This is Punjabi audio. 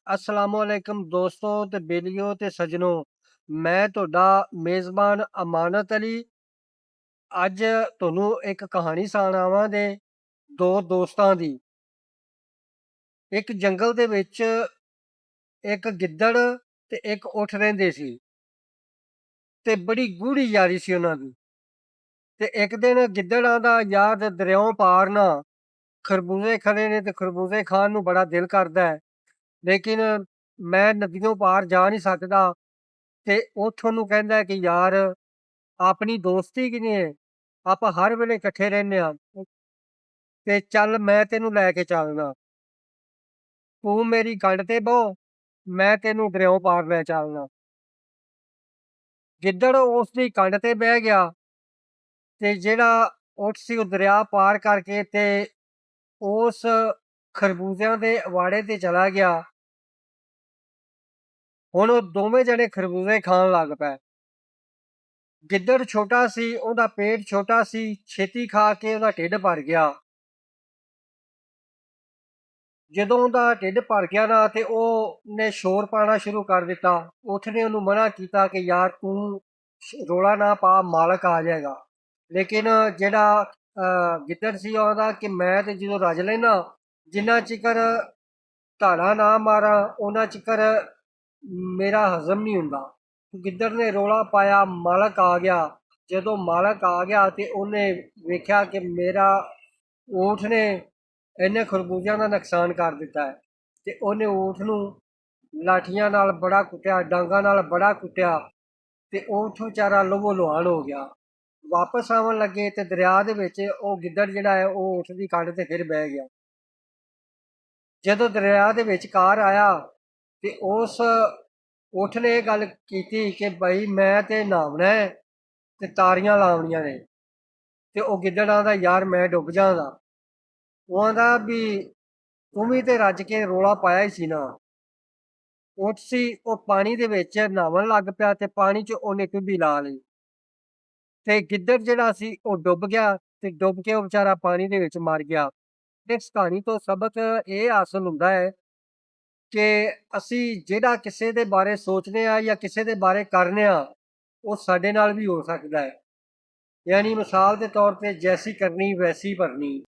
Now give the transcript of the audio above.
अस्सलामुअलैकुम दोस्तों ते बेलियो ते सजनों। मैं ਤੁਹਾਡਾ ਮੇਜ਼ਬਾਨ ਅਮਾਨਤ ਅਲੀ ਅੱਜ ਤੁਹਾਨੂੰ ਇੱਕ ਕਹਾਣੀ ਸੁਣਾਵਾਂ ਦੇ ਦੋ ਦੋਸਤਾਂ ਦੀ। ਇੱਕ ਜੰਗਲ ਦੇ ਵਿੱਚ ਇੱਕ ਗਿੱਦੜ ਤੇ ਇੱਕ ਊਠ ਰਹਿੰਦੇ ਸੀ ਤੇ ਬੜੀ ਗੂੜੀ ਯਾਰੀ ਸੀ ਉਹਨਾਂ ਦੀ। ਤੇ ਇੱਕ ਦਿਨ ਗਿੱਦੜਾਂ ਦਾ ਯਾਰ ਦਰਿਆਓਂ ਪਾਰ ਨਾ ਖਰਬੂਜ਼ੇ ਖੜੇ ਨੇ ਤੇ ਖਰਬੂਜ਼ੇ ਖਾਣ ਨੂੰ ਬੜਾ ਦਿਲ ਕਰਦਾ ਹੈ, ਲੇਕਿਨ ਮੈਂ ਨਦੀਆਂ ਪਾਰ ਜਾ ਨਹੀਂ ਸਕਦਾ। ਤੇ ਊਠ ਉਹਨੂੰ ਕਹਿੰਦਾ ਹੈ ਕਿ ਯਾਰ ਆਪਣੀ ਦੋਸਤੀ ਕਿਵੇਂ ਹੈ, ਆਪਾਂ ਹਰ ਵੇਲੇ ਇਕੱਠੇ ਰਹਿੰਦੇ ਹਾਂ ਤੇ ਚੱਲ ਮੈਂ ਤੈਨੂੰ ਲੈ ਕੇ ਚੱਲਦਾ, ਤੂੰ ਮੇਰੀ ਗੰਢ ਤੇ ਬਹੋ, ਮੈਂ ਤੈਨੂੰ ਦਰਿਆਓਂ ਪਾਰ ਲੈ ਚੱਲਦਾ। ਗਿੱਦੜ ਉਸ ਦੀ ਕੰਢ ਤੇ ਬਹਿ ਗਿਆ ਤੇ ਜਿਹੜਾ ਊਠ ਸੀ ਉਹ ਦਰਿਆ ਪਾਰ ਕਰਕੇ ਤੇ ਉਸ ਖਰਬੂਜ਼ਿਆਂ ਦੇ ਵਾੜੇ ਤੇ ਚਲਾ ਗਿਆ। ਹੁਣ ਉਹ ਦੋਵੇਂ ਜਣੇ ਖਰਬੂਜ਼ੇ ਖਾਣ ਲੱਗ ਪਏ। ਗਿੱਦੜ ਛੋਟਾ ਸੀ, ਉਹਦਾ ਪੇਟ ਛੋਟਾ ਸੀ, ਛੇਤੀ ਖਾ ਕੇ ਉਹਦਾ ਢਿੱਡ ਭਰ ਗਿਆ। ਜਦੋਂ ਉਹਦਾ ਢਿੱਡ ਭਰ ਗਿਆ ਨਾ ਤੇ ਉਹਨੇ ਸ਼ੋਰ ਪਾਉਣਾ ਸ਼ੁਰੂ ਕਰ ਦਿੱਤਾ। ਊਠ ਨੇ ਉਹਨੂੰ ਮਨਾ ਕੀਤਾ ਕਿ ਯਾਰ ਤੂੰ ਰੌਲਾ ਨਾ ਪਾ, ਮਾਲਕ ਆ ਜਾਏਗਾ। ਲੇਕਿਨ ਜਿਹੜਾ ਗਿੱਦੜ ਸੀ ਉਹ ਆਂਦਾ ਕਿ ਮੈਂ ਤੇ ਜਦੋਂ ਰੱਜ ਲੈਣਾ, ਜਿੰਨਾ ਚਿਕਰ ਧਾੜਾ ਨਾ ਮਾਰਾਂ ਉਹਨਾਂ ਚਿਕਰ ਮੇਰਾ ਹਜ਼ਮ ਨਹੀਂ ਹੁੰਦਾ। ਗਿੱਦੜ ਨੇ ਰੌਲਾ ਪਾਇਆ, ਮਾਲਕ ਆ ਗਿਆ। ਜਦੋਂ ਮਾਲਕ ਆ ਗਿਆ ਤੇ ਉਹਨੇ ਵੇਖਿਆ ਕਿ ਮੇਰਾ ਊਠ ਨੇ ਇਹਨੇ ਖਰਬੂਜ਼ਿਆਂ ਦਾ ਨੁਕਸਾਨ ਕਰ ਦਿੱਤਾ ਹੈ ਤੇ ਉਹਨੇ ਊਠ ਨੂੰ ਲਾਠੀਆਂ ਨਾਲ ਬੜਾ ਕੁੱਟਿਆ, ਡਾਂਗਾਂ ਨਾਲ ਬੜਾ ਕੁੱਟਿਆ ਤੇ ਊਠ ਵਿਚਾਰਾ ਲੋਹੋ ਲੁਹਾਨ ਹੋ ਗਿਆ। ਵਾਪਸ ਆਉਣ ਲੱਗੇ ਤੇ ਦਰਿਆ ਦੇ ਵਿੱਚ ਉਹ ਗਿੱਦੜ ਜਿਹੜਾ ਹੈ ਉਹ ਊਠ ਦੀ ਕੰਢ ਤੇ ਫਿਰ ਬਹਿ ਗਿਆ। ਜਦੋਂ ਦਰਿਆ ਦੇ ਵਿਚਕਾਰ ਆਇਆ ਤੇ ਉਸ ਊਠ ਨੇ ਇਹ ਗੱਲ ਕੀਤੀ ਕਿ ਭਾਈ ਮੈਂ ਤੇ ਨਹਾਉਣਾ ਹੈ ਤੇ ਤਾਰੀਆਂ ਲਾਉਣੀਆਂ ਨੇ। ਤੇ ਉਹ ਗਿੱਦੜ ਆਂਦਾ ਯਾਰ ਮੈਂ ਡੁੱਬ ਜਾਵਾਂਗਾ। ਉਹ ਆਂਦਾ ਵੀ ਤੂੰ ਵੀ ਤੇ ਰੱਜ ਕੇ ਰੌਲਾ ਪਾਇਆ ਹੀ ਸੀ ਨਾ। ਊਠ ਸੀ ਉਹ ਪਾਣੀ ਦੇ ਵਿੱਚ ਨਹਾਉਣ ਲੱਗ ਪਿਆ ਤੇ ਪਾਣੀ 'ਚ ਉਹਨੇ ਟੁੱਬੀ ਲਾ ਲਈ ਤੇ ਗਿੱਦੜ ਜਿਹੜਾ ਸੀ ਉਹ ਡੁੱਬ ਗਿਆ ਤੇ ਡੁੱਬ ਕੇ ਉਹ ਵਿਚਾਰਾ ਪਾਣੀ ਦੇ ਵਿੱਚ ਮਰ ਗਿਆ। ਇਸ ਕਹਾਣੀ ਤੋਂ ਸਬਕ ਇਹ ਹਾਸਲ ਹੁੰਦਾ ਹੈ ਕਿ ਅਸੀਂ ਜਿਹੜਾ ਕਿਸੇ ਦੇ ਬਾਰੇ ਸੋਚਦੇ ਹਾਂ ਜਾਂ ਕਿਸੇ ਦੇ ਬਾਰੇ ਕਰਨੇ ਆ ਉਹ ਸਾਡੇ ਨਾਲ ਵੀ ਹੋ ਸਕਦਾ ਹੈ। ਯਾਨੀ ਮਿਸਾਲ ਦੇ ਤੌਰ ਤੇ ਜੈਸੀ ਕਰਨੀ ਵੈਸੀ ਭਰਨੀ।